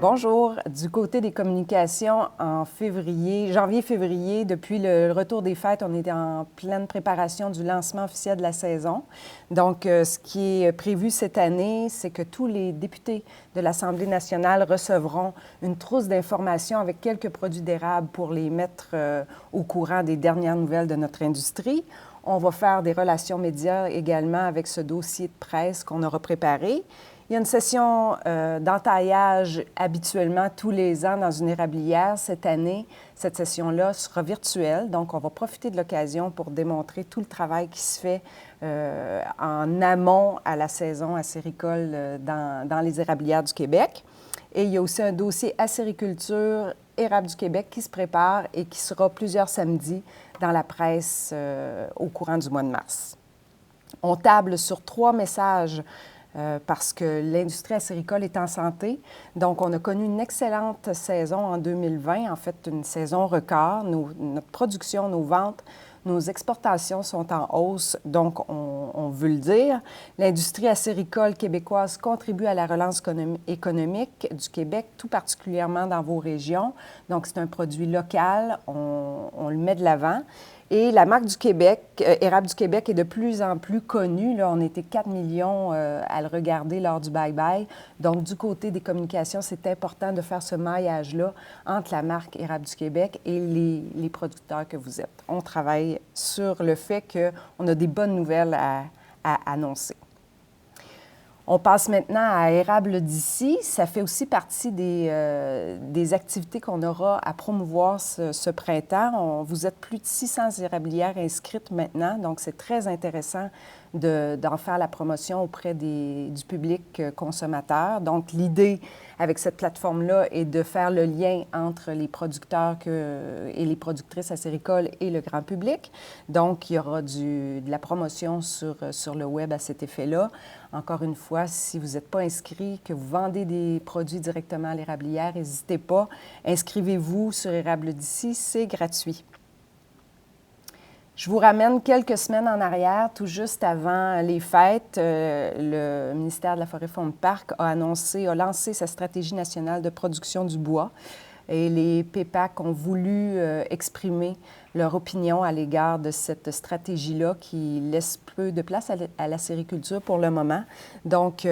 Bonjour. Du côté des communications, en janvier-février, depuis le retour des fêtes, on est en pleine préparation du lancement officiel de la saison. Donc, ce qui est prévu cette année, c'est que tous les députés de l'Assemblée nationale recevront une trousse d'informations avec quelques produits d'érable pour les mettre au courant des dernières nouvelles de notre industrie. On va faire des relations médias également avec ce dossier de presse qu'on aura préparé. Il y a une session d'entaillage habituellement tous les ans dans une érablière. Cette année, cette session-là sera virtuelle, donc on va profiter de l'occasion pour démontrer tout le travail qui se fait en amont à la saison acéricole dans les érablières du Québec. Et il y a aussi un dossier acériculture érable du Québec qui se prépare et qui sera plusieurs samedis dans la presse au courant du mois de mars. On table sur 3 messages parce que l'industrie acéricole est en santé. Donc, on a connu une excellente saison en 2020, en fait, une saison record. Notre production, nos ventes, nos exportations sont en hausse, donc on veut le dire. L'industrie acéricole québécoise contribue à la relance économique du Québec, tout particulièrement dans vos régions. Donc, c'est un produit local, on le met de l'avant. Et la marque du Québec, Érable du Québec, est de plus en plus connue. Là, on était 4 millions à le regarder lors du bye-bye. Donc, du côté des communications, c'est important de faire ce maillage-là entre la marque Érable du Québec et les producteurs que vous êtes. On travaille sur le fait qu'on a des bonnes nouvelles à annoncer. On passe maintenant à Érable d'ici. Ça fait aussi partie des activités qu'on aura à promouvoir ce printemps. Vous êtes plus de 600 érablières inscrites maintenant, donc c'est très intéressant d'en faire la promotion auprès du public consommateur. Donc, l'idée avec cette plateforme-là est de faire le lien entre les producteurs et les productrices acéricoles et le grand public. Donc, il y aura de la promotion sur le web à cet effet-là. Encore une fois, si vous n'êtes pas inscrit, que vous vendez des produits directement à l'érablière, n'hésitez pas. Inscrivez-vous sur Érable d'ici, c'est gratuit. Je vous ramène quelques semaines en arrière, tout juste avant les fêtes. Le ministère de la Forêt-Faune Parc a lancé sa stratégie nationale de production du bois. Et les PPAC ont voulu exprimer leur opinion à l'égard de cette stratégie-là qui laisse peu de place à la sériculture pour le moment. Donc,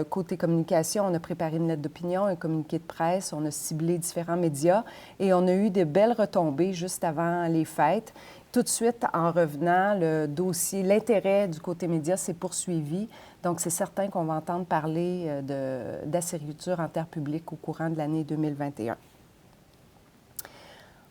côté communication, on a préparé une lettre d'opinion, un communiqué de presse, on a ciblé différents médias et on a eu de belles retombées juste avant les fêtes. Tout de suite, en revenant, l'intérêt du côté média s'est poursuivi. Donc, c'est certain qu'on va entendre parler d'acériculture en terre publique au courant de l'année 2021.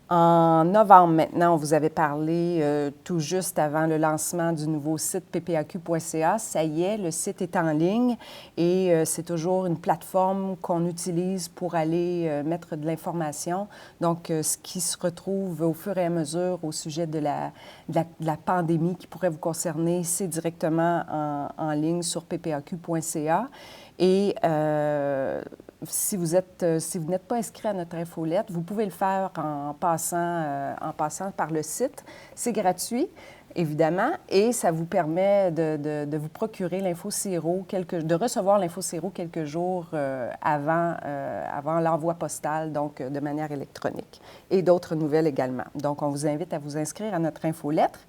En novembre, maintenant, on vous avait parlé tout juste avant le lancement du nouveau site ppaq.ca. Ça y est, le site est en ligne et c'est toujours une plateforme qu'on utilise pour aller mettre de l'information. Donc, ce qui se retrouve au fur et à mesure au sujet de la pandémie qui pourrait vous concerner, c'est directement en ligne sur ppaq.ca. Et si vous n'êtes pas inscrit à notre infolette, vous pouvez le faire en passant par le site. C'est gratuit, évidemment, et ça vous permet de vous procurer l'info Siro, de recevoir l'info Siro quelques jours avant l'envoi postal, donc de manière électronique, et d'autres nouvelles également. Donc, on vous invite à vous inscrire à notre infolettre.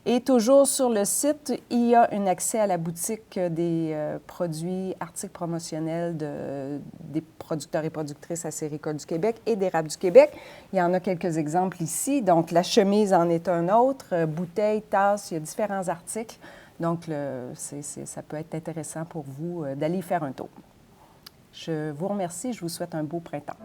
Et toujours sur le site, il y a un accès à la boutique des produits, articles promotionnels des producteurs et productrices acéricoles du Québec et d'Érable du Québec. Il y en a quelques exemples ici. Donc, la chemise en est un autre, bouteilles, tasses, il y a différents articles. Donc, ça peut être intéressant pour vous d'aller y faire un tour. Je vous remercie, je vous souhaite un beau printemps.